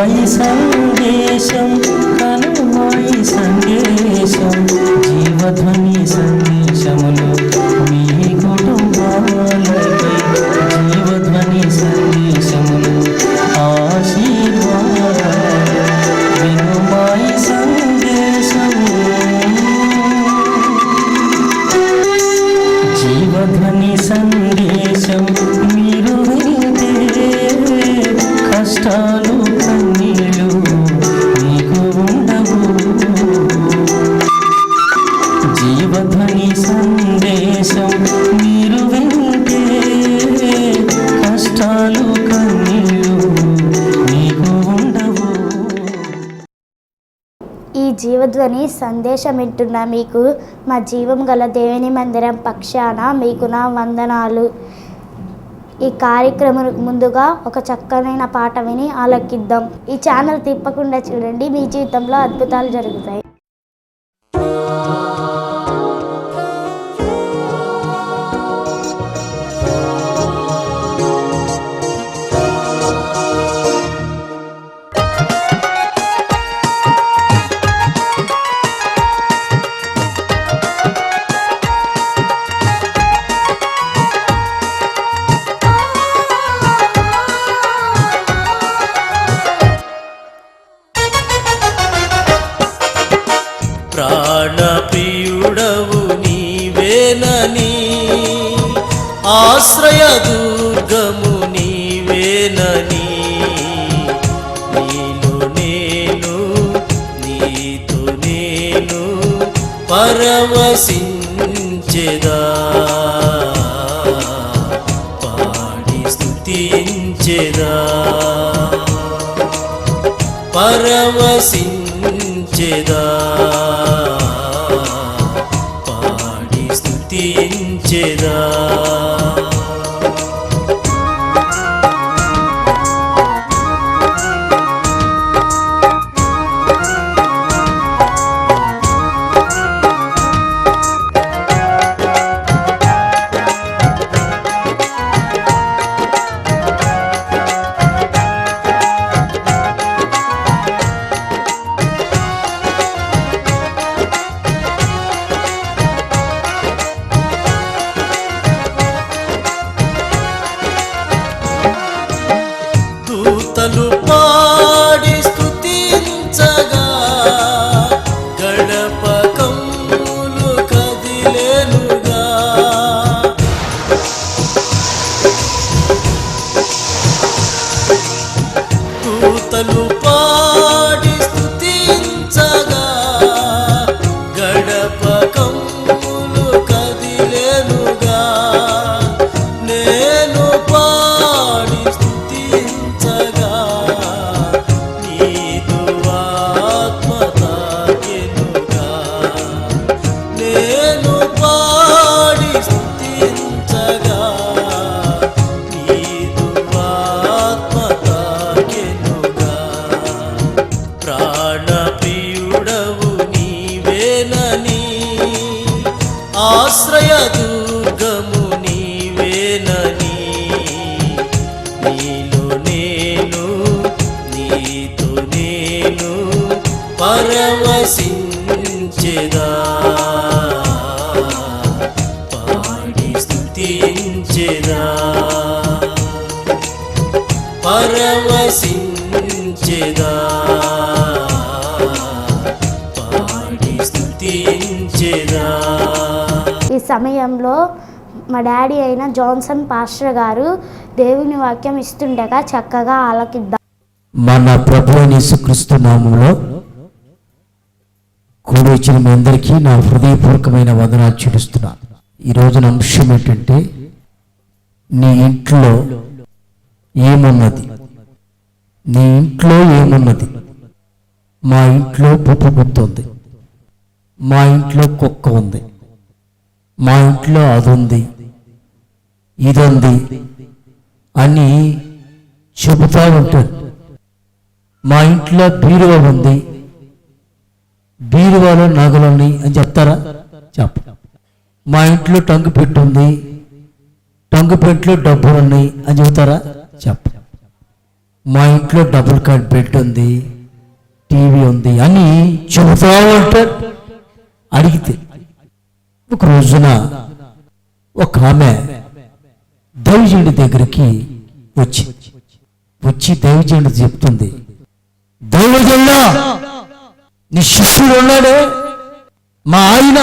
కనుమాయి సందేశం కనుమాయి సందేశం జీవధ్వని సందేశములు మీ కుటుంబాలకై జీవధ్వని సందేశములు ఆశీర్వాదాలు వినుమాయి సందేశం జీవధ్వని సందేశం మీరు వింటే కష్టాలు కన్నీళ్ళు మీకు ఉండవు. జీవధ్వని సందేశం మీరు వింటే కష్టాలు కన్నీళ్ళు మీకు ఉండవు. ఈ జీవధ్వని సందేశం వింటున్న మీకు మా జీవం గల దేవుని మందిరం పక్షాన మీకు నా వందనాలు. ఈ కార్యక్రమం ముందుగా ఒక చక్కనైన పాట విని ఆలకిద్దాం. ఈ ఛానల్ తిప్పకుండా చూడండి, మీ జీవితంలో అద్భుతాలు జరుగుతాయి. ప్రాణప్రియుడవు నీవేనని ఆశ్రయదుర్గము నీవేనని నీలో నేను నీతో నేను పరవశించెదా పాడి స్తుతించెదా పరవశించెదా పాడి స్తుతించెదా. దూతలు పాడి స్తుతించగా గడప కమ్ములు కదిలేనుగా. దూతలు పాడి స్తుతించగా గడప కమ్ములు కదిలేనుగా. నేను పాడి స్తుతించగా నీదు ఆత్మ తాకెనుగా. నేను పాడి స్తుతించగా నీదు ఆత్మ తాకెనుగా. ప్రాణప్రియుడవు నీవేనని ఆశ్రయదుర్గము నీవేనని నీలో నేను నీతో నేను పరవశించెదా పాడి స్తుతించెదా పరవశించెదా పాడి స్తుతించెదా. ఈ సమయంలో మా డాడీ అయిన జాన్సన్ పాస్టర్ గారు దేవుని వాక్యం ఇస్తుండగా చక్కగా ఆలకిద్దాం. మన ప్రభువైన యేసుక్రీస్తు నామములో కూడి వచ్చిన మీ అందరికీ నా హృదయపూర్వకమైన వందనాలు చెల్లిస్తున్నాను. ఈరోజు నా అంశం ఏంటంటే, నీ ఇంట్లో ఏమున్నది? నీ ఇంట్లో ఏమున్నది? మా ఇంట్లో పుప్పు గుర్తుంది, మా ఇంట్లో కుక్క ఉంది, మా ఇంట్లో అది ఉంది ఇది ఉంది అని చెబుతూ ఉంటారు. మా ఇంట్లో బీరువా ఉంది, బీరువాలో నగలున్నాయి అని చెప్తారా? చెప్ప. మా ఇంట్లో టంగు పెట్టి ఉంది, టంగు పెట్టిలో డబ్బులు ఉన్నాయి అని చెబుతారా? చెప్ప. మా ఇంట్లో డబుల్ కాట్ బెడ్ ఉంది, టీవీ ఉంది అని చెబుతా ఉంటాడు. అడిగితే ఒక రోజున ఒక ఆమె దైవజనుడి దగ్గరికి వచ్చి దైవజనుడు చెప్తుంది, దైవజనుడా, నీ శిష్యుడు ఉన్నాడే మా ఆయన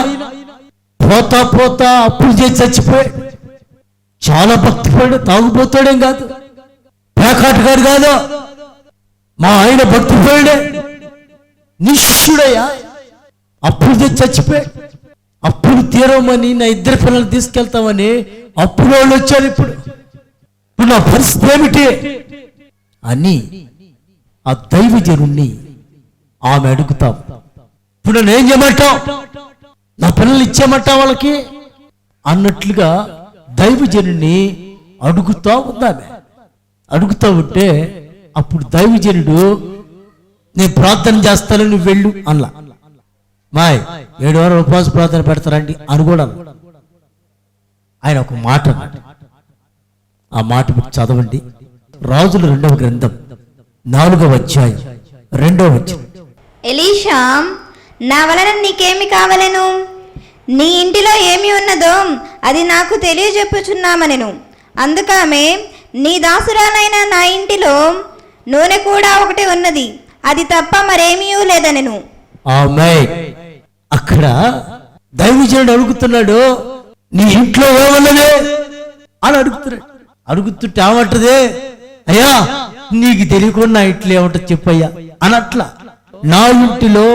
పోతా అప్పులు చేసి చచ్చిపోయాడు. చాలా భక్తిపడు, తాగుపోతాడేం కాదు, పేకాటగాడు కాదు, మా ఆయన భక్తిపోయాడే. నీ శిష్యుడయ్యా, అప్పులు చేసి చచ్చిపోయాడు. అప్పులు తీరమని నా 2 పిల్లలు తీసుకెళ్తామని అప్పులు వాళ్ళు వచ్చారు. ఇప్పుడు నా పరిస్థితి ఏమిటి అని ఆ దైవజనుణ్ణి ఆమె అడుగుతాం. ఇప్పుడు నన్ను ఏం చేయమంటావు, నా పిల్లలు ఇచ్చేయమంటావు వాళ్ళకి అన్నట్లుగా దైవజనుణ్ణి అడుగుతా ఉందామె. అడుగుతా ఉంటే అప్పుడు దైవజనుడు, నేను ప్రార్థన చేస్తాను, నువ్వు వెళ్ళు అన్లా. మాయ్ 7 వారాలు ఉపవాస ప్రార్థన పెడతారండి అని కూడా ఆయన ఒక మాట, ఆ మాట మీరు చదవండి. రాజుల 2వ గ్రంథం 4వ అధ్యాయం 2వ వచనం. ఎలీషా, నా వలన నీకేమి కావలెను? నీ ఇంటిలో ఏమి ఉన్నదో అది నాకు తెలియజెప్పుచున్నామనెను. అందుకామె, నీ దాసురాలైన నా ఇంటిలో నూనె కూడా ఒకటి ఉన్నది, అది తప్ప మరేమీ లేదనెను. ఆమేన్. అక్కడ దైవజనుడు అడుగుతున్నాడు, నీ ఇంట్లో ఏమన్నది అని అడుగుతున్నాడు. అడుగుతుంటే ఏమంటది, అయ్యా నీకు తెలియకుండా నా ఇంట్లో ఏమంటది చెప్పయ్యా అనట్లా. నా ఇంటిలో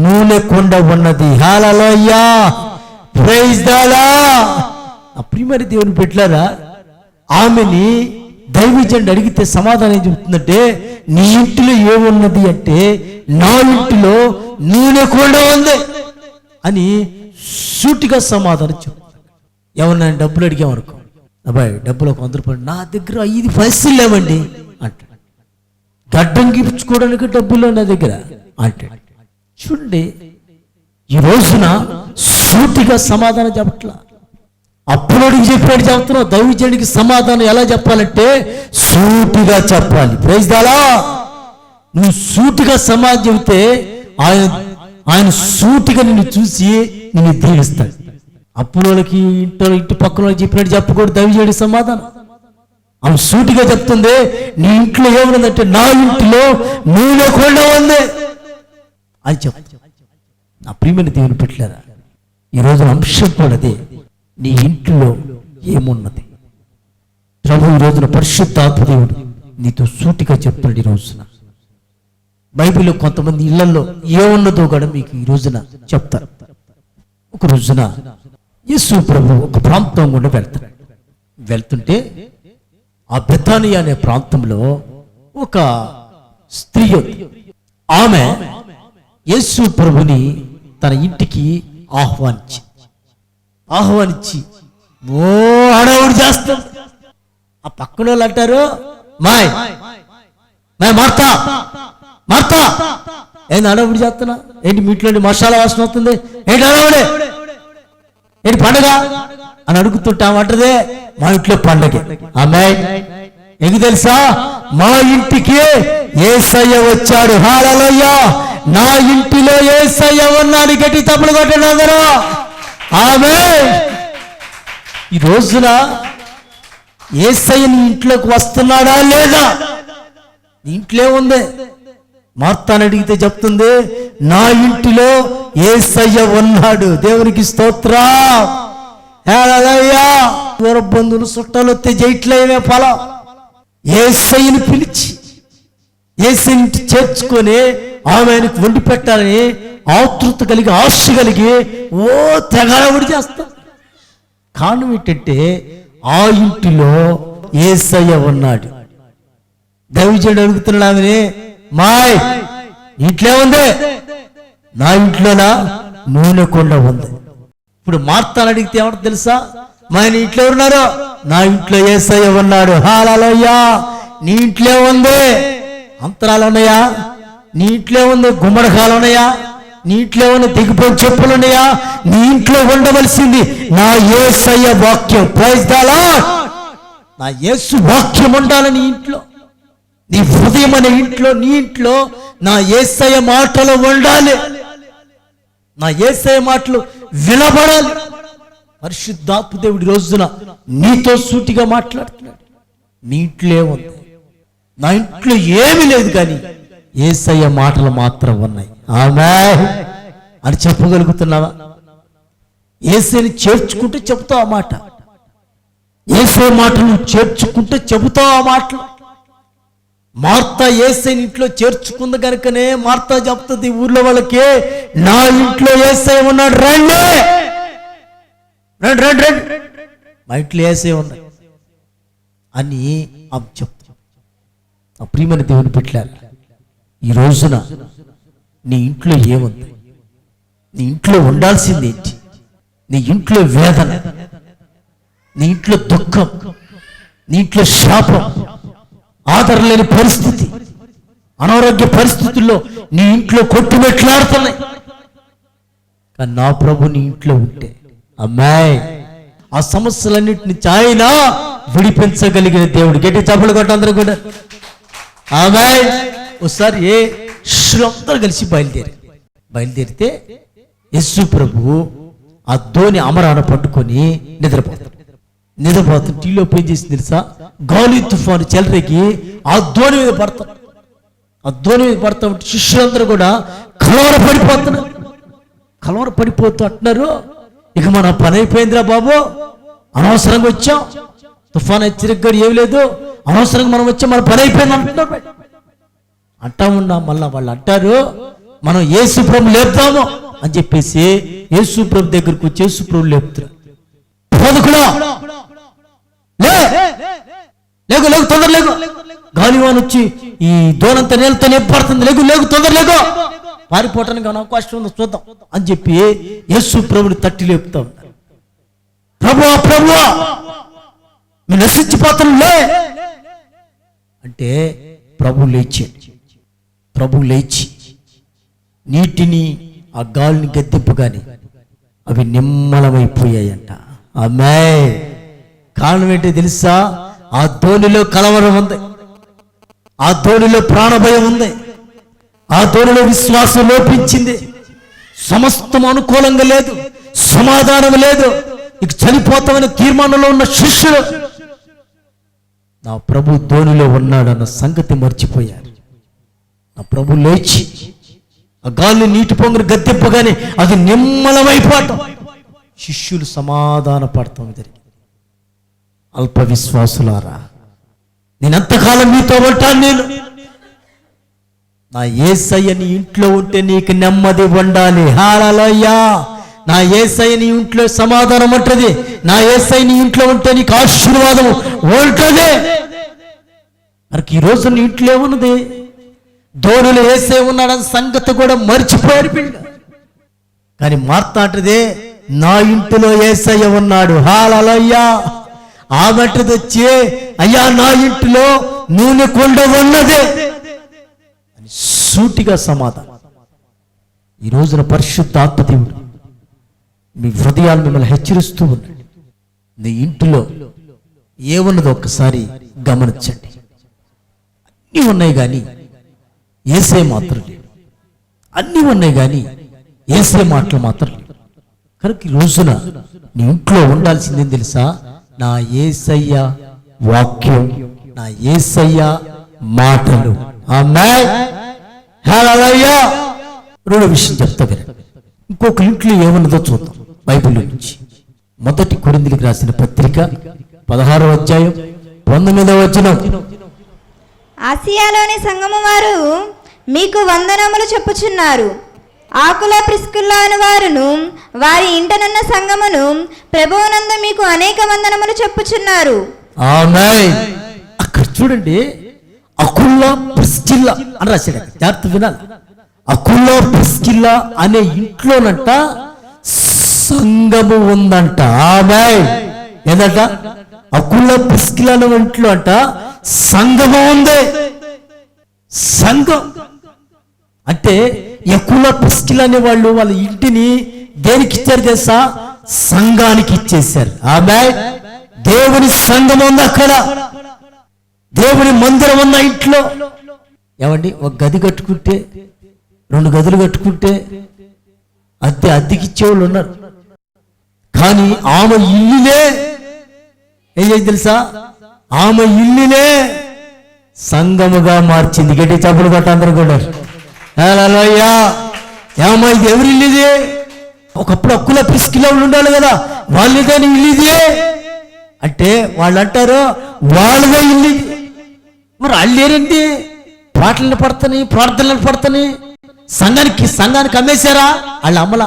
నూనె కొండ ఉన్నది. హల్లెలూయా, ప్రైజ్ ది లార్డ్. ప్రియమైన దేవుని బిడ్డలారా, ఆమెని దైవజనుడు అడిగితే సమాధానం ఏం చెబుతుందంటే, నీ ఇంటిలో ఏమున్నది అంటే, నా ఇంటిలో నూనె కొండ ఉంది అని సూటిగా సమాధానం చెప్తాను. ఎవరన్నా డబ్బులు అడిగామనుకో, అబ్బాయి డబ్బులు ఒక 100 రూపాయలు, నా దగ్గర 5 పైసలు లేవండి అంటాడు. గడ్డం గీపించుకోవడానికి డబ్బులు నా దగ్గర అంటాడు. చూడండి, ఈ రోజున సూటిగా సమాధానం చెప్పట్లా. అప్పులోడికి చెప్పాడు చెప్తున్నావు. దైవజనుడికి సమాధానం ఎలా చెప్పాలంటే సూటిగా చెప్పాలి. Praise the lord. నువ్వు సూటిగా సమాధానం చెబితే ఆయన సూటిగా నిన్ను చూసి నిన్ను దీవిస్తాడు. అప్పులోళ్ళకి ఇంటి పక్కన చెప్పినట్టు చెప్పకూడదు దైవజనుడి సమాధానం. ఆమె సూటిగా చెప్తుంది, నీ ఇంట్లో ఏముందంటే, నా ఇంటిలో నూనె కొండ ఉంది అని చెప్తా. నా ప్రియమైన దేవుని పెట్టలేదా, ఈరోజు అంశం కూడా అదే, నీ ఇంట్లో ఏమున్నది. ప్రభు ఈ రోజున పరిశుద్ధాత్మ దేవుడు నీతో సూటిగా చెప్తున్నాడు. ఈ రోజున బైబిల్లో కొంతమంది ఇళ్లలో ఏమున్నదో కూడా మీకు ఈ రోజున చెప్తారు. ఒక రోజున యేసు ప్రభు ఒక ప్రాంతం గుండా వెళ్తుంటే ఆ బెతానియా అనే ప్రాంతంలో ఒక స్త్రీ ఉంది. ఆమె యేసు ప్రభుని తన ఇంటికి ఆహ్వానించి ఓ హడావుడి చేస్తాం. ఆ పక్కన వాళ్ళు అంటారు, మాయ్ మార్తా మార్తా, ఏంది హడావుడి చేస్తున్నా, ఏంటి మీ ఇంట్లో మసాలా వాసన వస్తుంది, ఏంటి హడావుడే, ఏంటి పండగ అని అడుగుతుంటామంటదే. మా ఇంట్లో పండగే. ఆమె ఎందుకు తెలుసా, మా ఇంటికి యేసయ్య వచ్చాడు. హల్లెలూయా, నా ఇంటిలో యేసయ్య ఉన్నాడు. గట్టి తప్పులు కొట్టండి అందరూ. ఆమేన్. ఈ రోజున యేసయ్య నీ ఇంట్లోకి వస్తున్నాడా లేదా? నీ ఇంట్లో ఉంది. మార్తాను అడిగితే చెప్తుంది, నా ఇంటిలో యేసయ్య ఉన్నాడు. దేవునికి స్తోత్రం. హల్లెలూయా. దూర బంధువులు చుట్టాలు వస్తే జైట్లేమే ఫలం. యేసయ్యని పిలిచి యేసయ్యని చేర్చుకొని ఆమెకు వండి పెట్టాలని ఆతృత కలిగి ఆశ కలిగి ఓ తెగడబడి చేస్తాం. కారణం ఏంటంటే ఆ ఇంటిలో యేసయ్య ఉన్నాడు. దైవజనుడు అడుగుతున్నాడు ఆమెని, మాయ్ ఇంట్లో ఉంది, నా ఇంట్లోనా నూనె కొండ ఉంది. ఇప్పుడు మార్తాను అడిగితే ఏమంటారు తెలుసా, మా ఇంట్లో ఉన్నారు, నా ఇంట్లో యేసయ్య ఉన్నాడు. హల్లెలూయా. నీ ఇంట్లో ఉంది, అంతరాలు ఉన్నాయా? నీ ఇంట్లో ఉంది, గుమ్మడికాయలు ఉన్నాయా? నీ ఇంట్లో ఉన్న దిగిపోయిన చెప్పులు ఉన్నాయా? నీ ఇంట్లో ఉండవలసింది నా యేసయ్య వాక్యం. Praise the lord. నా యేసు వాక్యం ఉండాలి నీ ఇంట్లో. నీ హృదయం అనే ఇంట్లో, నీ ఇంట్లో నా యేసయ్య మాటలు ఉండాలి, నా యేసయ్య మాటలు వినబడాలి. పరిశుద్ధాత్మ దేవుడి రోజున నీతో సూటిగా మాట్లాడుతున్నాడు. నీ ఇంట్లో ఏముంది? నా ఇంట్లో ఏమీ లేదు, కానీ యేసయ్య మాటలు మాత్రం ఉన్నాయి. ఆమేన్ అని చెప్పగలుగుతున్నావా? యేసయ్యని చేర్చుకుంటే చెబుతావు ఆ మాట. యేసయ్య మాటలు చేర్చుకుంటే చెబుతావు ఆ మాటలు. మార్తా యేసయ్యని ఇంట్లో చేర్చుకుంది కనుకనే మార్తా చెప్తుంది ఊర్లో వాళ్ళకి, నా ఇంట్లో యేసయ్య ఉన్నాడు, రండి రండి రండి రండి, మా ఇంట్లో యేసయ్య ఉన్నాడు అని ఆమె చెప్తా. ఆ ప్రియమైన దేవుని పెట్టారు. ఈ రోజున నీ ఇంట్లో ఏముంది? నీ ఇంట్లో ఉండాల్సింది ఏంటి? నీ ఇంట్లో వేదన, నీ ఇంట్లో దుఃఖం, నీ ఇంట్లో శాపం, ఆదరణ లేని పరిస్థితి, అనారోగ్య పరిస్థితుల్లో నీ ఇంట్లో కొట్టుమెట్లాడుతున్నాయి. కానీ నా ప్రభు నీ ఇంట్లో ఉంటే, అమ్మాయి, ఆ సమస్యలన్నింటిని ఆయన విడిపించగలిగిన దేవుడు. గట్టి చప్పలు కొట్ట అందరూ కూడా. అమ్మాయి ఒకసారి శిష్యులందరూ కలిసి బయలుదేరితే యేసు ప్రభువు ఆ ధోని అమరాన పట్టుకొని నిద్రపోతాడు. టీలో ఏం చేసి తెలుసా? గాలి తుఫాను చెలరేగి ఆ ధోని మీద పడతాడు. ఆ ధోని మీద పడతా ఉంటే శిష్యులందరూ కూడా కలవర పడిపోతూ అంటున్నారు, ఇక మన పని అయిపోయిందిరా బాబు, అనవసరంగా వచ్చాం, తుఫాన్ హెచ్చరిక ఏమి లేదు, అనవసరంగా మనం వచ్చాం, మన పని అయిపోయింది అంటున్నారు. అంటా ఉన్నాం. మళ్ళా వాళ్ళు అంటారు, మనం యేసు ప్రభు లేపుతాము అని చెప్పేసి యేసు ప్రభు దగ్గరకు వచ్చి యేసు ప్రభు లేపుతారు. లేకు లేకు తొందర లేకు, గాలివాన్ వచ్చి ఈ దోనంత నీళ్ళతో నింపడుతుంది, లేకు తొందర లేకు, పారిపోవటానికి అవకాశం ఉందో చూద్దాం అని చెప్పి యేసు ప్రభుని తట్టి లేపుతా ఉంటారు. ప్రభువా ప్రభువా మీరు నశించిపోతానులే అంటే ప్రభు లేచి నీటిని ఆ గాలిని గద్దెంపగానే అవి నిమ్మలమైపోయాయంట. అమ్మాయి కారణం ఏంటో తెలుసా? ఆ ధోనిలో కలవరం ఉంది, ఆ ధోనిలో ప్రాణభయం ఉంది, ఆ ధోనిలో విశ్వాసం లోపించింది, సమస్తం అనుకూలంగా లేదు, సమాధానం లేదు. ఇక చనిపోతామనే తీర్మానంలో ఉన్న శిష్యులు నా ప్రభు ధోనిలో ఉన్నాడన్న సంగతి మర్చిపోయారు. నా ప్రభు లేచి ఆ గాలి నీటి పొంగుని గద్దెంపగానే అది నిమ్మలమైపోవటం, శిష్యులు సమాధాన పడతాం జరిగింది. అల్ప విశ్వాసులారా, నేనెంతకాలం మీతో ఉంటాను? నేను నా యేసయ్య నీ ఇంట్లో ఉంటే నీకు నెమ్మది ఉండాలి. హల్లెలూయా. నా యేసయ్య నీ ఇంట్లో సమాధానం ఉంటుంది, నా యేసయ్య నీ ఇంట్లో ఉంటే నీకు ఆశీర్వాదం ఉంటుంది. మరి ఈ రోజు నీ ఇంట్లో ఏమున్నది? ధోనిలో యేసయ్య ఉన్నాడన్న సంగతి కూడా మర్చిపోయారు పిల్ల. కానీ మార్తా అంటదే, నా ఇంటిలో యేసయ్య ఉన్నాడు. హల్లెలూయా. ఆ మట్టిది వచ్చి, అయ్యా నా ఇంటిలో నూనె కొండ ఉన్నదే అని సూటిగా సమాధానం. ఈ రోజున పరిశుద్ధాత్మ దేవుడు మీ హృదయాలు మిమ్మల్ని హెచ్చరిస్తూ ఉన్నాడు. నీ ఇంటిలో ఏమున్నదో ఒక్కసారి గమనించండి. అన్నీ ఉన్నాయి కానీ యేసయ్య మాత్రం లేడు. అన్నీ ఉన్నాయి కానీ యేసయ్య మాటలు మాత్రం లేవు. కనుక ఈ రోజున నీ ఇంట్లో ఉండాల్సిందేం తెలుసా? నా యేసయ్య వాక్యం, నా యేసయ్య మాటలు. ఆమేన్. హల్లెలూయా. రెండో విషయం చెప్తా వినండి. ఇంకొక ఇంట్లో ఏమున్నదో చూద్దాం బైబిల్ నుంచి. మొదటి కొరింథీయులకు రాసిన పత్రిక 16వ అధ్యాయం 19వ వచనం. ఆసియాలోని సంఘము వారు మీకు వందనములు చెప్పుచున్నారు. ఆకుల ప్రిస్కుల అను వారును వారి ఇంటనున్న సంఘమును ప్రభువునందు మీకు అనేక వందనములు చెప్పుచున్నారు. ఆమేన్. అక్కడ చూడండి, అకుల్లా ప్రిస్కిల్లా అని రాశాడు. జాగ్రత్త వినాలి. అకుల్లా ప్రిస్కిల్లా అనే ఇంట్లోనంట సంఘము ఉందంట. ఆమేన్. ఏందంట? అకుల్లా ప్రిస్కిల్లా అనే ఇంట్లో అంట సంఘము ఉంది. సంఘం అంటే అకుల్లా ప్రిస్కిల్లా అనే వాళ్ళు వాళ్ళ ఇంటిని దేనికి ఇచ్చారు తెలుసా? సంఘానికి ఇచ్చేశారు. ఆమేన్. దేవుని సంఘం ఉంది అక్కడ. దేవుని మందిరం ఉన్న ఇంట్లో ఏమండి ఒక గది కట్టుకుంటే 2 గదులు కట్టుకుంటే అద్దెకిచ్చేవాళ్ళు ఉన్నారు. కానీ ఆమె ఇల్లునే ఏం చేసి తెలుసా, ఆమె ఇల్లునే సంఘముగా మార్చింది. గట్టి చప్పులు కొట్ట అందరూ కూడా హల్లెలూయా. ఏమమ్మా ఇది ఎవరి ఇల్లు ఇది? ఒకప్పుడు అక్కుల పిసికిలో ఉండాలి కదా, వాళ్ళదే ఇల్లు ఇది అంటే వాళ్ళు అంటారు వాళ్ళదే ఇల్లు. మరి అల్లేరండి, పాటలను పడతాని, ప్రార్థనలు పడతాని, సంఘానికి అమ్మేశారా? వాళ్ళు అమ్మల,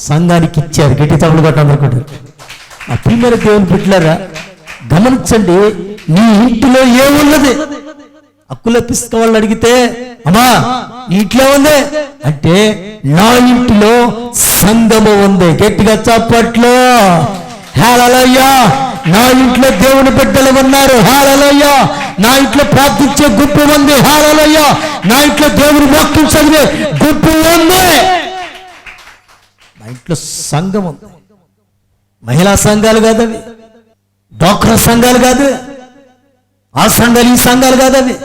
సంఘానికి ఇచ్చారు. గట్టి చప్పులు కొట్ట అందరూ కూడా. ఆ ప్రియమైన దేవుని బిడ్డలారా గమనించండి, నీ ఇంటిలో ఏమున్నది? అక్కుల పిసుక వాళ్ళు అడిగితే అమ్మా నీ ఇంట్లో ఉంది అంటే నా ఇంటిలో సంఘము ఉంది. గట్టిగా చప్పట్లు. హల్లెలూయా. నా ఇంట్లో దేవుని బిడ్డలు ఉన్నారు. హల్లెలూయా. నా ఇంట్లో ప్రార్థించే గుంపు ఉంది. హల్లెలూయా. నా ఇంట్లో దేవుని వాక్యం చదివే గుంపు ఉంది. నా ఇంట్లో సంఘం ఉంది. మహిళా సంఘాలు కాదవి, డాక్రా సంఘాలు కాదు, ఆ సంఘాలు ఈ సంఘాలు కాదవి,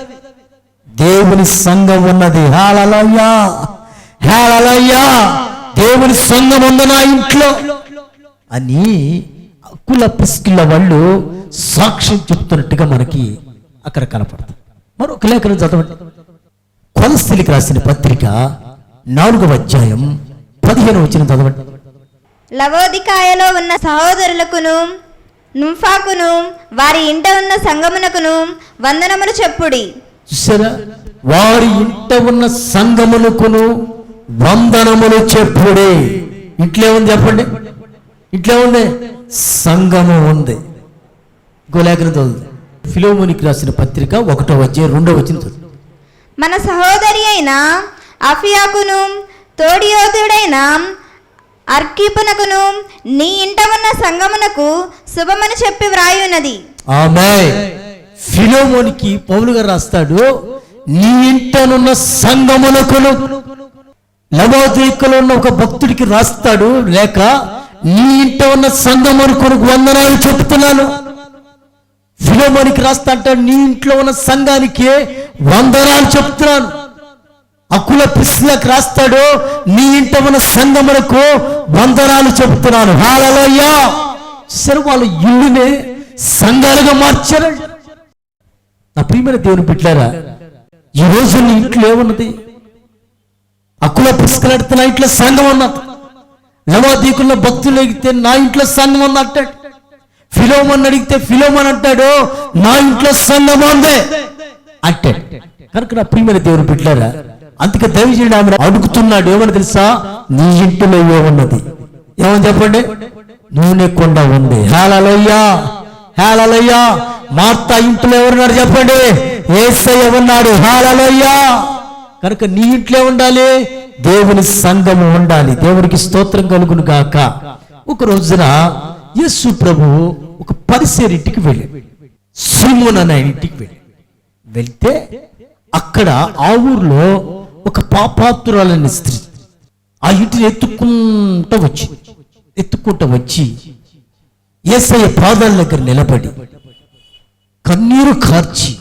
దేవుని సంఘం ఉన్నది. హల్లెలూయా. హల్లెలూయా. దేవుని సంఘం ఉంది నా ఇంట్లో అని కుల పిస్కిల వాళ్ళు సాక్ష్యం చెప్తున్నట్టుగా మనకి అక్కడ కనపడుతుంది. మరొక లేఖనం చదవండి. కొలస్సీలకు రాసిన పత్రిక 4వ అధ్యాయం 15వ వచనం చదవండి. లవోదికాయలో ఉన్న సహోదరులకును నుంఫాకును వారి ఇంట ఉన్న సంగమునకును వందనములు చెప్పుడి. చూసారా, వారి ఇంట ఉన్న సంఘమునకును వందనములు చెప్పుడే. ఇంట్లో ఉంది చెప్పండి, ఇంట్లో ఉంది సంఘము ఉంది. ఇంకో లేఖనం చదువుతుంది. ఫిలోమోనికి రాసిన పత్రిక 1వ అధ్యాయం 2వ వచనం చదువు. మన సహోదరి అయిన అఫియాకును తోడియోధుడైన అర్కీపునకును నీ ఇంట ఉన్న సంగమునకు శుభమని చెప్పి వ్రాయున్నది. ఆమేన్. ఫిలోమోనికి పౌలు గారు రాస్తాడు, నీ ఇంటనున్న సంఘమునకును. లవోదికలో ఉన్న ఒక భక్తుడికి రాస్తాడు లేక, నీ ఇంట ఉన్న సంఘమునకును వందనాలు చెప్తున్నాను. ఫిలోమోనికి రాస్తా అంటాడు, నీ ఇంట్లో ఉన్న సంఘానికి వందనాలు చెప్తున్నాను. అకుల పిస్లకు రాస్తాడు, నీ ఇంట ఉన్న సంఘమునకు వందనాలు చెప్తున్నాను. హల్లెలూయా. సరే, వాళ్ళ ఇల్లునే సంఘాలుగా మార్చారు. నా ప్రియమైన దేవుని బిడ్డలారా, ఈ రోజు నీ ఇంట్లో ఏమున్నది? అకుల పిస్కలాడితే నా ఇంట్లో సంఘం ఉన్నది. లవోదికుల్లో భక్తులు అడిగితే నా ఇంట్లో సంఘం ఉంది అంటాడు. ఫిలోమోన్ అడిగితే ఫిలోమోన్ అంటాడు నా ఇంట్లో సంఘం ఉంది అంటే. కనుక నా ప్రియమైన దేవుని బిడ్డలారా, అందుకే దైవజనుడు ఆమె అడుగుతున్నాడు, ఏమని తెలుసా? నీ ఇంటిలో ఏమున్నది? ఏమని చెప్పండి? నూనె కొండ ఉంది. హల్లెలూయా. హల్లెలూయా. మార్తా ఇంట్లో ఎవరున్నారు చెప్పండి? యేసయ్య ఉన్నాడు. హల్లెలూయా. కనుక నీ ఇంట్లో ఉండాలి, దేవుని సంఘము ఉండాలి. దేవునికి స్తోత్రం కలుగును గాక. ఒక రోజున యేసు ప్రభు ఒక పరిసేరు ఇంటికి వెళ్ళాడు. సీమోను అనే ఇంటికి వెళ్తే అక్కడ ఆ ఊర్లో ఒక పాపాత్రురాలైన స్త్రీ ఆ ఇంటిని ఎత్తుకుంటూ వచ్చి యేసయ్య పాదాల దగ్గర నిలబడి కన్నీరు కార్చి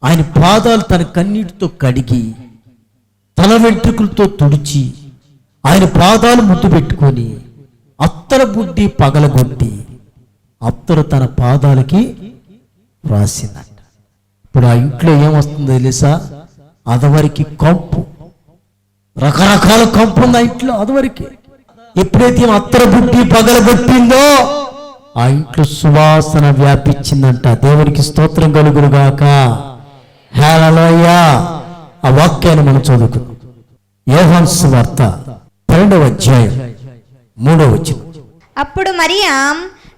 ఆయన పాదాలు తన కన్నీటితో కడిగి తల వెంట్రుకలతో తుడిచి ఆయన పాదాలు ముద్దు పెట్టుకొని అత్తర బుడ్డి పగలగొట్టి అత్తరు తన పాదాలకి రాసిందంట. ఇప్పుడు ఆ ఇంట్లో ఏమొస్తుందో తెలుసా? అదవరికి కంపు, రకరకాల కంపు ఉంది ఆ ఇంట్లో. అదవరికి ఎప్పుడైతే అత్తర బుడ్డి పగలగొట్టిందో ఆ ఇంట్లో సువాసన వ్యాపించిందంట. దేవునికి స్తోత్రం కలుగును గాక. హల్లెలూయా. ఆ వాక్యాన్ని మనం చదువుకున్నాం. యోహాను సువార్త 12వ అధ్యాయం 3వ వచనం. అప్పుడు మరియా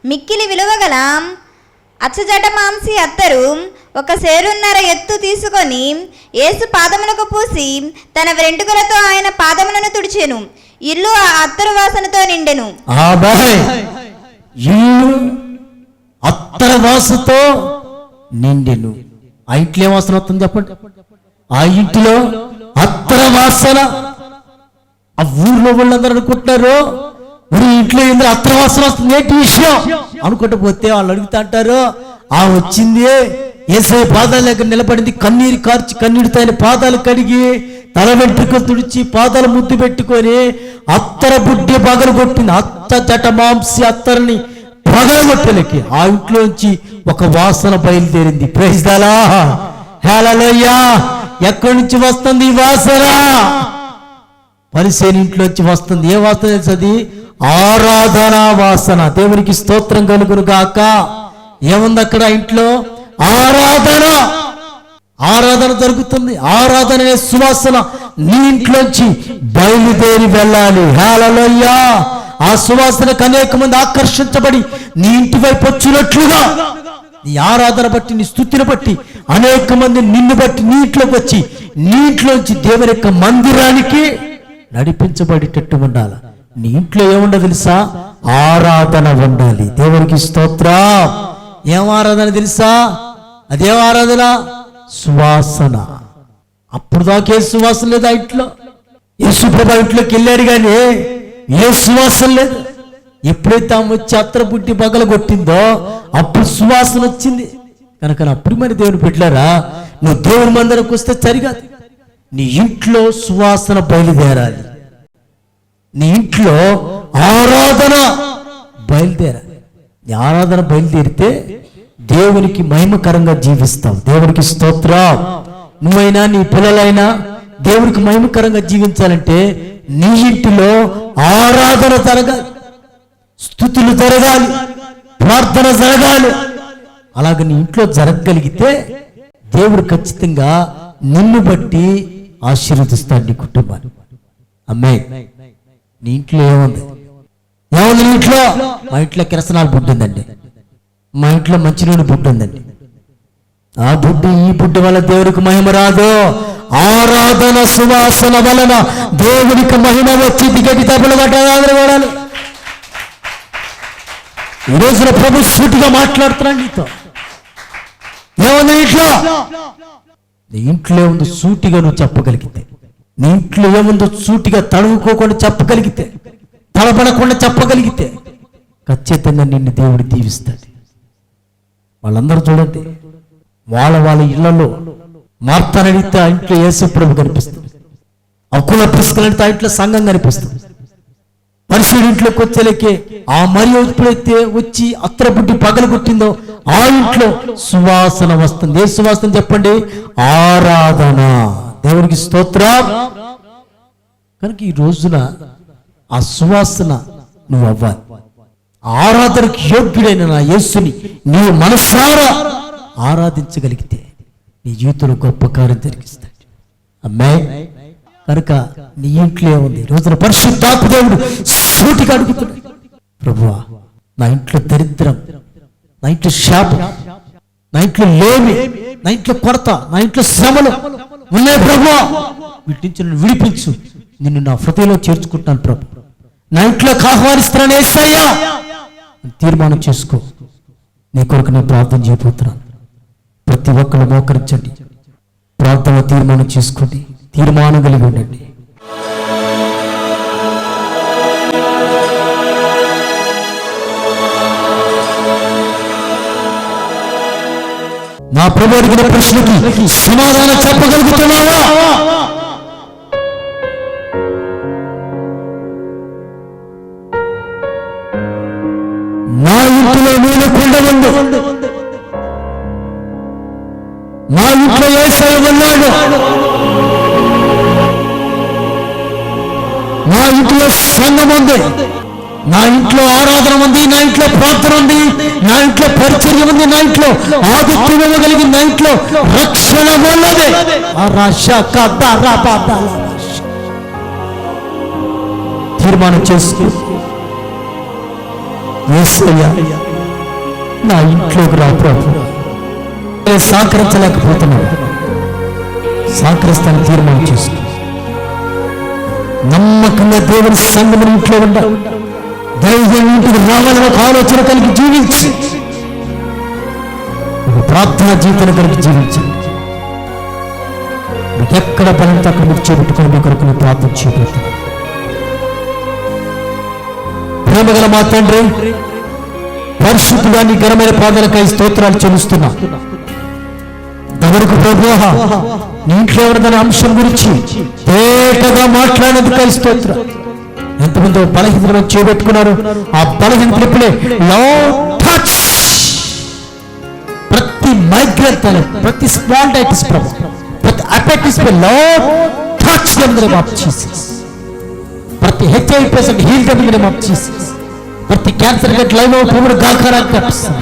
మిక్కిలి విలువగల అచ్చజట మాంసి అత్తరు 1 సేరున్నర ఎత్తు తీసుకొని యేసు పాదములకు పూసి తన వెంట్రుకలతో ఆయన పాదములను తుడిచెను. ఇల్లు ఆ అత్తరు వాసనతో నిండెను. ఇల్లు అత్తర వాసనతో నిండెను. ఆ ఇంట్లో ఏం వాసన వస్తుంది చెప్పండి? ఆ ఇంటిలో అత్తర వాసన. ఆ ఊర్లో వాళ్ళందరూ అనుకుంటున్నారు, మరి ఇంట్లో ఏందో అత్తర వాసన వస్తుంది, ఏంటి విషయం అనుకుంటూ పోతే వాళ్ళు అడుగుతా అంటారు, ఆ వచ్చింది యేసయ్య పాదాల దగ్గర నిలబడింది. కన్నీరు కార్చి కన్నీటితో ఆయన పాదాలు కడిగి తల వెంట్రుకలు తుడిచి పాదాలు ముద్దు పెట్టుకొని అత్తర బుడ్డి పగలు కొట్టింది. అత్త జట మాంసి అత్తరని పగలగొట్టలకి ఆ ఇంట్లోంచి ఒక వాసన బయలుదేరింది. ప్రైజ్ ద లార్డ్, హల్లెలూయా. ఎక్కడి నుంచి వస్తుంది ఈ వాసన? పరిసేని ఇంట్లోంచి వస్తుంది. ఏ వాసన తెలుసు? అది ఆరాధన వాసన. దేవునికి స్తోత్రం కలుగును గాక. ఏముంది అక్కడ ఇంట్లో? ఆరాధన. ఆరాధన జరుగుతుంది. ఆరాధన అనే సువాసన నీ ఇంట్లోంచి బయలుదేరి వెళ్ళాలి. హల్లెలూయా. ఆ సువాసనకు అనేక మంది ఆకర్షించబడి నీ ఇంటి వైపు వచ్చినట్లుగా నీ ఆరాధన బట్టి, నీ స్తుతిని బట్టి అనేక మంది నిన్ను బట్టి నీ ఇంట్లోకి వచ్చి నీ ఇంట్లోంచి దేవుని యొక్క మందిరానికి నడిపించబడేటట్టు ఉండాలి. నీ ఇంట్లో ఏముండదు తెలుసా? ఆరాధన ఉండాలి. దేవునికి స్తోత్రం. ఏం ఆరాధన తెలుసా? అదేం ఆరాధన? సువాసన. అప్పుడు దాకే సువాసన లేదు ఆ ఇంట్లో. యేసు ప్రభు ఇంట్లోకి వెళ్ళాడు కానీ ఏ సువాసన లేదు. ఎప్పుడైతే ఆమె వచ్చి అత్తర పుట్టి పగల కొట్టిందో అప్పుడు సువాసన వచ్చింది. కనుక అప్పుడు మరి దేవుని పెట్టారా, నువ్వు దేవుని మందిరకు వస్తే సరికాదు. నీ ఇంట్లో సువాసన బయలుదేరాలి. నీ ఇంట్లో ఆరాధన బయలుదేరాలి. నీ ఆరాధన బయలుదేరితే దేవునికి మహిమకరంగా జీవిస్తావు. దేవునికి స్తోత్రం. నువ్వైనా నీ పిల్లలైనా దేవునికి మహిమకరంగా జీవించాలంటే నీ ఇంటిలో ఆరాధన జరగాలి, స్తుతులు జరగాలి, ప్రార్థన జరగాలి. అలాగే నీ ఇంట్లో జరగగలిగితే దేవుడు ఖచ్చితంగా నిన్ను బట్టి ఆశీర్వదిస్తాడు నీ కుటుంబాన్ని. అమ్మే, నీ ఇంట్లో ఏముంది? ఏముంది నీ ఇంట్లో? మా ఇంట్లో కిరసనాలు బుడ్డు ఉందండి, మా ఇంట్లో మంచినూనె బుడ్డు ఉందండి. ఆ బుడ్డు ఈ బుడ్డు వల్ల దేవునికి మహిమ రాదు. ఆరాధన సువాసన వలన దేవునికి మహిమ వచ్చి దిగటి తప్పులు పట్టాలి. ఈ రోజున ప్రభు సూటిగా మాట్లాడుతున్నాడు నీతో. ఏముంది ఇంట్లో? నీ ఇంట్లో ఏముందో సూటిగా నువ్వు చెప్పగలిగితే, నీ ఇంట్లో ఏముందో సూటిగా తడువుకోకుండా చెప్పగలిగితే, తడబడకుండా చెప్పగలిగితే ఖచ్చితంగా నిన్ను దేవుడు దీవిస్తాడు. వాళ్ళందరూ చూడండి, వాళ్ళ ఇళ్లలో మార్తాను అడిగితే ఆ ఇంట్లో యేసు ప్రభు కనిపిస్తుంది. అకుల ప్రిస్కిల అడిగితే ఆ ఇంట్లో సంఘం కనిపిస్తుంది. పరిశుద్ధుడి ఇంట్లోకి వచ్చేలకే ఆ మరియు ఎప్పుడైతే వచ్చి అత్తర బుడ్డి పగలు కొట్టిందో ఆ ఇంట్లో సువాసన వస్తుంది. ఏ సువాసన చెప్పండి? ఆరాధన. దేవునికి స్తోత్రం. కనుక ఈ రోజున ఆ సువాసన నువ్వు అవ్వాలి. ఆరాధనకు యోగ్యుడైన నా యేసుని నీవు మనసారా ఆరాధించగలిగితే నీ జీవితంలో గొప్ప కార్యం జరిగిస్తాడు. అమ్మాయి, కనుక నీ ఇంట్లో ఏముంది? ఈ రోజున పరిశుద్ధాత్మ దేవుడు సూటిగా అడుగుతున్నాడు, ప్రభువా నా ఇంట్లో దరిద్రం, నా ఇంట్లో శాపం, నా ఇంట్లో లేమి, నా ఇంట్లో కొరత, నా ఇంట్లో శ్రమలు ఉన్నాయి ప్రభువా, వీటి నుంచి నన్ను విడిపించు. నిన్ను నా హృదయంలో చేర్చుకుంటాను ప్రభు, నా ఇంట్లోకి ఆహ్వానిస్తున్నాను యేసయ్యా. తీర్మానం చేసుకో. నీ కొరకు నేను ప్రార్థన చేయబోతున్నాను. ప్రతి ఒక్కరు మోకరించండి, ప్రార్థన తీర్మానం చేసుకోండి, తీర్మానం కలిగి ఉండండి. నా ప్రభు అడిగిన ప్రశ్నకి సమాధానం చెప్పగలుగుతున్నావా? నా ఇంటిలో నేను కుండముందు, నా ఇంట్లో యేసయ్య ఉన్నాడు, నా ఇంట్లో సంఘం ఉంది, నా ఇంట్లో ఆరాధన ఉంది, నా ఇంట్లో ప్రార్థన ఉంది, నా ఇంట్లో పరిచర్య ఉంది, నా ఇంట్లో ఆదిత్యం ఇవ్వగలిగి, నా ఇంట్లో రక్షణ ఉన్నది. తీర్మానం చేసుకో. యేసయ్యా నా ఇంట్లోకి రా ప్రభు. సహకరించలేకపోతున్నాడు, సహకరిస్తాను. తీర్మానం చేసుకో. నమ్మకంగా దేవుని సంఘం ఇంట్లో ఉండ, దైవం ఇంటికి రావాలని ఒక ఆలోచన కలిగి జీవించి, ఒక ప్రార్థనా జీవితం కలిగి జీవించండి. మీకు ఎక్కడ బలంతో అక్కడ మీరు చేపెట్టుకొని మీ కొరకు నేను ప్రార్థన చేయబోతున్నాను. ప్రేమగల మా తండ్రి, పరిశుద్ధుడా నీ ఘనమైన పాదాలకై స్తోత్రాలు చెల్లిస్తున్నా. ఎవరికి ప్రభువా నీ ఇంట్లో ఎవరిదైనా అంశం గురించి తేటగా మాట్లాడేందుకు స్తోత్రం. ఎంతమంది బలహీనతను చేపెట్టుకున్నారు, ఆ బలహీనతలు ఇప్పుడే టచ్. ప్రతి మైగ్రేన్, ప్రతి స్పాండైటిస్ ప్రభు, ప్రతి అపెటిస్ touch them in the name of Jesus. ప్రతి HIV patient heal them in the name of Jesus. ప్రతి క్యాన్సర్ గట్ లైవ్ అవుట్ గాకారాన్ని కప్పిస్తారు.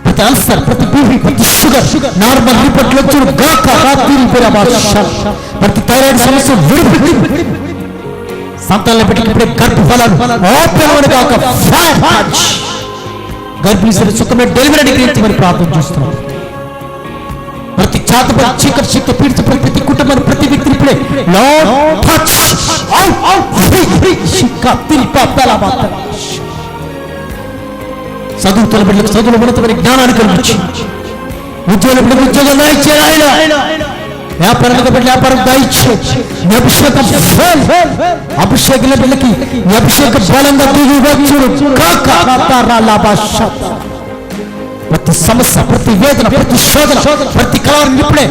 ప్రతి అల్సర్, ప్రతి బీపీ, ప్రతి షుగర్ నార్మల్ రిపోర్ట్లు వచ్చి ప్రతి థైరాయిడ్ సమస్య విడిపెట్టి సంతానం పెట్టినప్పుడే గర్భఫలాలు ఓపెన్ కాక గర్భిణీ సుఖమైన డెలివరీ గురించి మరి ప్రార్థన చేస్తున్నాం. ప్రతి చాతపై చీకటి శక్తి పీడించబడి ప్రతి కుటుంబాన్ని ప్రతి వ్యక్తిని ఇప్పుడే చదువుతున్న బిడ్డలకు చదువులు ఉన్నతమైన జ్ఞానాన్ని కలిగించి, ఉద్యోగుల బిడ్డలకు ఉద్యోగం దాయిచ్చారు, వ్యాపారాలకు బిడ్డ వ్యాపారం దాయిచ్చు. అభిషేకం బిడ్డలకి అభిషేక బలంగా ప్రతి సమస్య, ప్రతి వేదన, ప్రతి శోధన, ప్రతి కలవరం ఇప్పుడే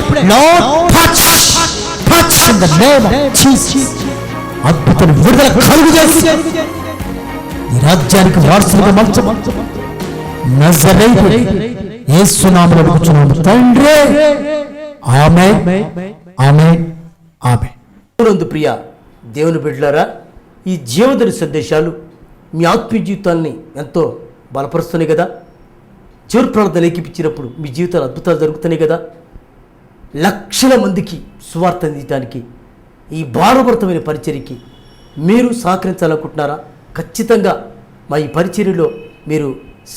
అద్భుతం విడుదల కలుగు చేసి ఈ రాజ్యానికి వారసులుగా మలచు నజరేయుడు యేసు నామములో అడుగుచున్నాము తండ్రి, ఆమేన్, ఆమేన్, ఆమేన్. ప్రియ దేవుని బిడ్డలారా, ఈ జీవధరి సందేశాలు మీ ఆత్మీయ జీవితాన్ని ఎంతో బలపరుస్తున్నాయి కదా. చివరి ప్రార్థన ఏకీపించినప్పుడు మీ జీవితాలు అద్భుతాలు జరుగుతున్నాయి కదా. లక్షల మందికి సువార్త అందించడానికి ఈ భారభరితమైన పరిచర్యకి మీరు సహకరించాలనుకుంటున్నారా? ఖచ్చితంగా మా ఈ పరిచర్యలో మీరు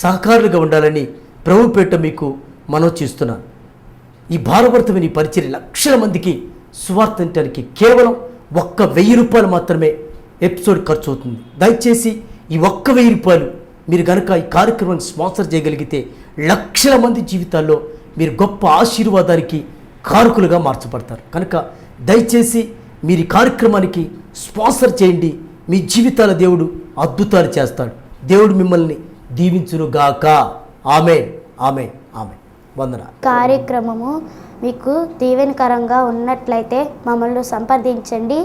సహకారులుగా ఉండాలని ప్రభుపేట మీకు మనవి చేస్తున్నాను. ఈ భారభరితమైన ఈ పరిచర్య లక్షల మందికి సువార్త అందించడానికి కేవలం 1,000 రూపాయలు మాత్రమే ఎపిసోడ్ ఖర్చు అవుతుంది. దయచేసి ఈ 1,000 రూపాయలు మీరు కనుక ఈ కార్యక్రమాన్ని స్పాన్సర్ చేయగలిగితే లక్షల మంది జీవితాల్లో మీరు గొప్ప ఆశీర్వాదానికి కారకులుగా మార్చబడతారు. కనుక దయచేసి మీరు ఈ కార్యక్రమానికి స్పాన్సర్ చేయండి. మీ జీవితాల దేవుడు అద్భుతాలు చేస్తాడు. దేవుడు మిమ్మల్ని దీవించునుగాక. ఆమేన్, ఆమేన్, ఆమేన్. వందన. కార్యక్రమము మీకు దీవెనకరంగా ఉన్నట్లయితే మమ్మల్ని సంప్రదించండి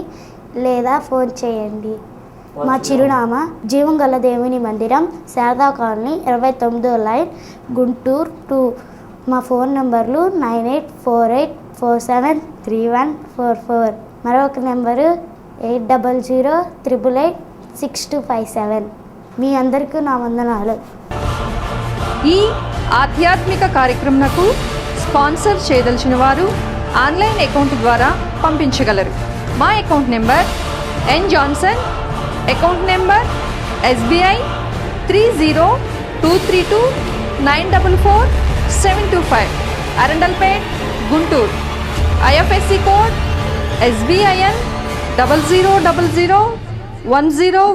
లేదా ఫోన్ చేయండి. మా చిరునామా జీవం గల దేవుని మందిరం, శారదా కాలనీ, 29వ లైన్, గుంటూరు 2. మా ఫోన్ నంబర్లు 9848473144. మరొక నెంబరు 8008886257. మీ అందరికీ నా వందనాలు. ఈ ఆధ్యాత్మిక కార్యక్రమకు స్పాన్సర్ చేయదలిచిన వారు ఆన్లైన్ అకౌంట్ ద్వారా పంపించగలరు. మా account number N Johnson, account number SBI 302329444725, Arundelpet, Guntur. IFSC code SBIN 000010